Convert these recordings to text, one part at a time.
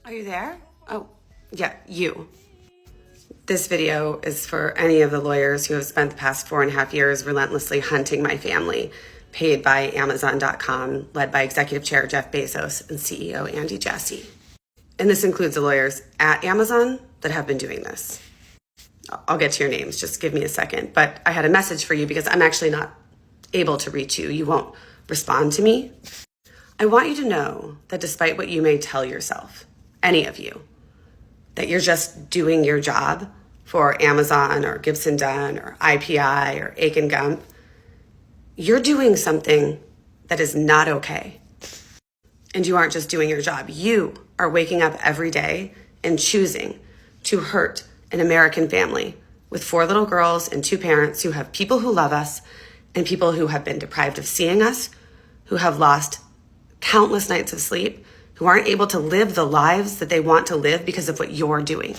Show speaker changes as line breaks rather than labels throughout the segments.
Are you there? Oh, yeah, you. This video is for any of the lawyers who have spent the past 4.5 years relentlessly hunting my family, paid by Amazon.com, led by Executive Chair Jeff Bezos and CEO Andy Jassy. And this includes the lawyers at Amazon that have been doing this. I'll get to your names, just give me a second. But I had a message for you because I'm actually not able to reach you. You won't respond to me. I want you to know that despite what you may tell yourself, any of you, that you're just doing your job for Amazon or Gibson Dunn or IPI or Aiken Gump, you're doing something that is not okay. And you aren't just doing your job. You are waking up every day and choosing to hurt an American family with 4 little girls and 2 parents who have people who love us and people who have been deprived of seeing us, who have lost countless nights of sleep, who aren't able to live the lives that they want to live because of what you're doing.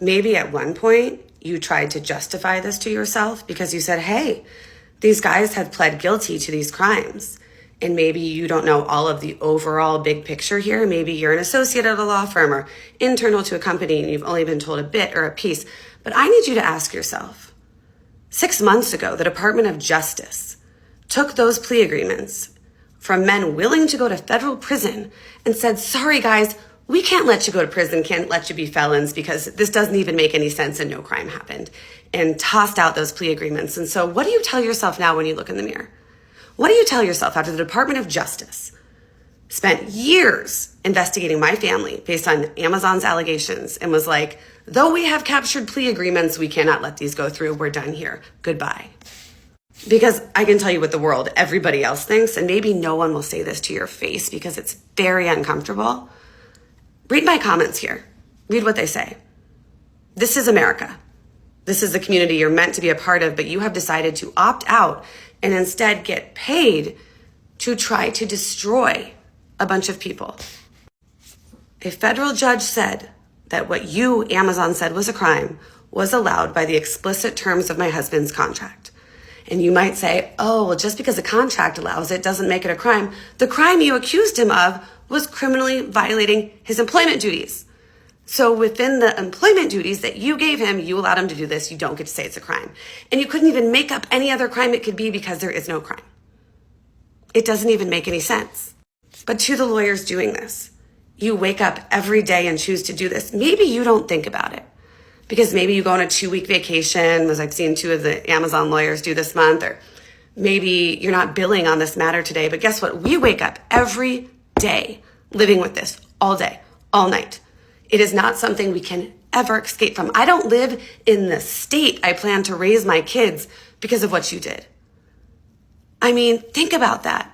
Maybe at one point you tried to justify this to yourself because you said, hey, these guys have pled guilty to these crimes. And maybe you don't know all of the overall big picture here. Maybe you're an associate at a law firm or internal to a company and you've only been told a bit or a piece. But I need you to ask yourself, 6 months ago, the Department of Justice took those plea agreements from men willing to go to federal prison and said, sorry guys, we can't let you go to prison, can't let you be felons because this doesn't even make any sense and no crime happened, and tossed out those plea agreements. And so what do you tell yourself now when you look in the mirror? What do you tell yourself after the Department of Justice spent years investigating my family based on Amazon's allegations and was like, though we have captured plea agreements, we cannot let these go through. We're done here. Goodbye. Because I can tell you what the world, everybody else thinks, and maybe no one will say this to your face because it's very uncomfortable. Read my comments here. Read what they say. This is America. This is the community you're meant to be a part of, but you have decided to opt out and instead get paid to try to destroy a bunch of people. A federal judge said that what you, Amazon, said was a crime was allowed by the explicit terms of my husband's contract. And you might say, oh, well, just because a contract allows it doesn't make it a crime. The crime you accused him of was criminally violating his employment duties. So within the employment duties that you gave him, you allowed him to do this. You don't get to say it's a crime. And you couldn't even make up any other crime it could be because there is no crime. It doesn't even make any sense. But to the lawyers doing this, you wake up every day and choose to do this. Maybe you don't think about it because maybe you go on a 2-week vacation, as I've seen 2 of the Amazon lawyers do this month, or maybe you're not billing on this matter today. But guess what? We wake up every day living with this all day, all night. It is not something we can ever escape from. I don't live in the state I plan to raise my kids because of what you did. I mean, think about that.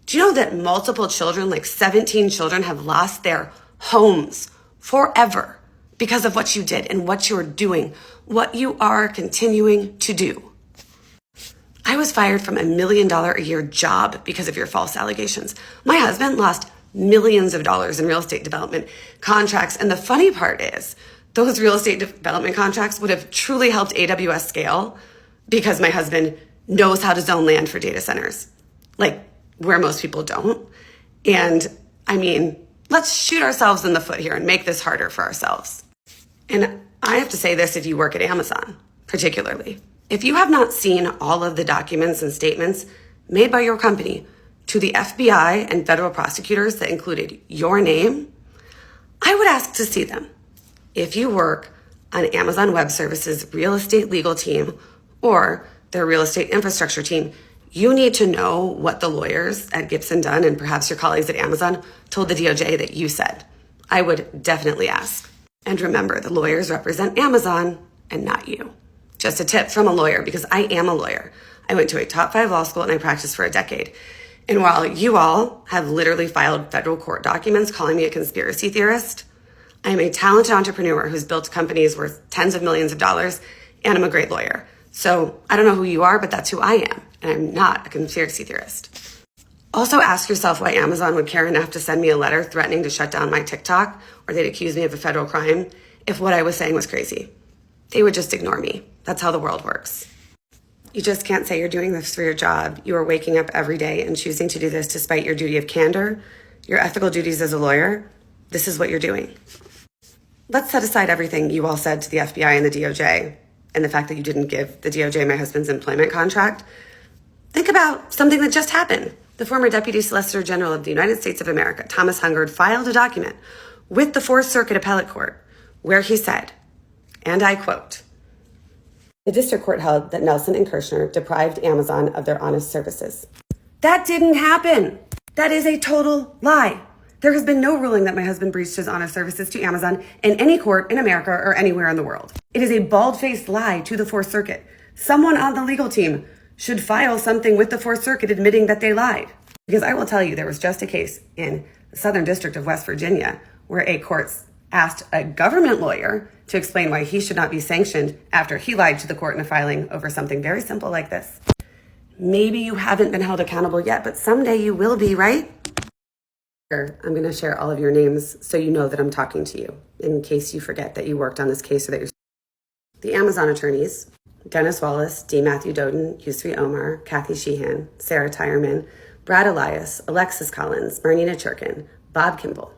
Do you know that multiple children, like 17 children, have lost their homes forever because of what you did and what you're doing, what you are continuing to do? I was fired from $1 million a year job because of your false allegations. My husband lost millions of dollars in real estate development contracts. And the funny part is those real estate development contracts would have truly helped AWS scale because my husband knows how to zone land for data centers, like where most people don't. And I mean, let's shoot ourselves in the foot here and make this harder for ourselves. And I have to say this, if you work at Amazon, particularly, if you have not seen all of the documents and statements made by your company to the FBI and federal prosecutors that included your name, I would ask to see them. If you work on Amazon Web Services real estate legal team or their real estate infrastructure team, you need to know what the lawyers at Gibson Dunn and perhaps your colleagues at Amazon told the DOJ that you said. I would definitely ask. And remember, the lawyers represent Amazon and not you. Just a tip from a lawyer, because I am a lawyer. I went to a top 5 law school and I practiced for a decade. And while you all have literally filed federal court documents calling me a conspiracy theorist, I am a talented entrepreneur who's built companies worth tens of millions of dollars, and I'm a great lawyer. So I don't know who you are, but that's who I am, and I'm not a conspiracy theorist. Also ask yourself why Amazon would care enough to send me a letter threatening to shut down my TikTok, or they'd accuse me of a federal crime if what I was saying was crazy. They would just ignore me. That's how the world works. You just can't say you're doing this for your job. You are waking up every day and choosing to do this despite your duty of candor, your ethical duties as a lawyer, This is what you're doing. Let's set aside everything you all said to the FBI and the DOJ and the fact that you didn't give the DOJ my husband's employment contract. Think about something that just happened. The former Deputy Solicitor General of the United States of America, Thomas Hungard, filed a document with the Fourth Circuit Appellate Court where he said, and I quote, "The district court held that Nelson and Kirshner deprived Amazon of their honest services." That didn't happen. That is a total lie. There has been no ruling that my husband breached his honest services to Amazon in any court in America or anywhere in the world. It is a bald-faced lie to the Fourth Circuit. Someone on the legal team should file something with the Fourth Circuit admitting that they lied. Because I will tell you, there was just a case in the Southern District of West Virginia where a court asked a government lawyer to explain why he should not be sanctioned after he lied to the court in a filing over something very simple like this. Maybe you haven't been held accountable yet, but someday you will be, right? I'm going to share all of your names so you know that I'm talking to you, in case you forget that you worked on this case or that you're... The Amazon attorneys, Dennis Wallace, D. Matthew Doden, Yusri Omar, Kathy Sheehan, Sarah Tyerman, Brad Elias, Alexis Collins, Marnina Churkin, Bob Kimball.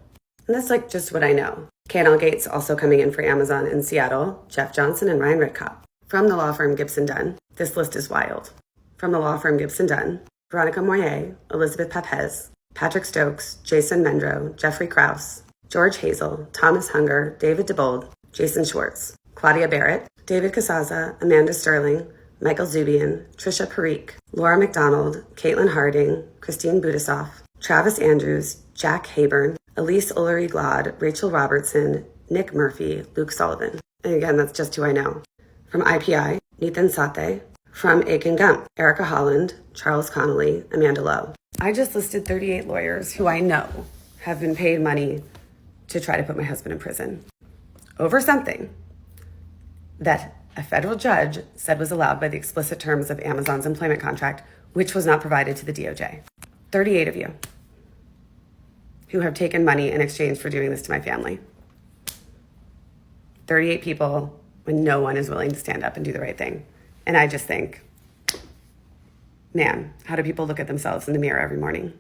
And that's like just what I know. K&L Gates also coming in for Amazon in Seattle, Jeff Johnson and Ryan Ridcott. From the law firm Gibson Dunn, this list is wild. From the law firm Gibson Dunn, Veronica Moyer, Elizabeth Papez, Patrick Stokes, Jason Mendro, Jeffrey Krause, George Hazel, Thomas Hunger, David DeBold, Jason Schwartz, Claudia Barrett, David Casaza, Amanda Sterling, Michael Zubian, Trisha Parikh, Laura McDonald, Caitlin Harding, Christine Budisoff, Travis Andrews, Jack Hayburn, Elise Ullery Glad, Rachel Robertson, Nick Murphy, Luke Sullivan. And again, that's just who I know. From IPI, Nathan Sathe. From Aiken Gump, Erica Holland, Charles Connolly, Amanda Lowe. I just listed 38 lawyers who I know have been paid money to try to put my husband in prison over something that a federal judge said was allowed by the explicit terms of Amazon's employment contract, which was not provided to the DOJ. 38 of you who have taken money in exchange for doing this to my family. 38 people when no one is willing to stand up and do the right thing. And I just think, man, how do people look at themselves in the mirror every morning?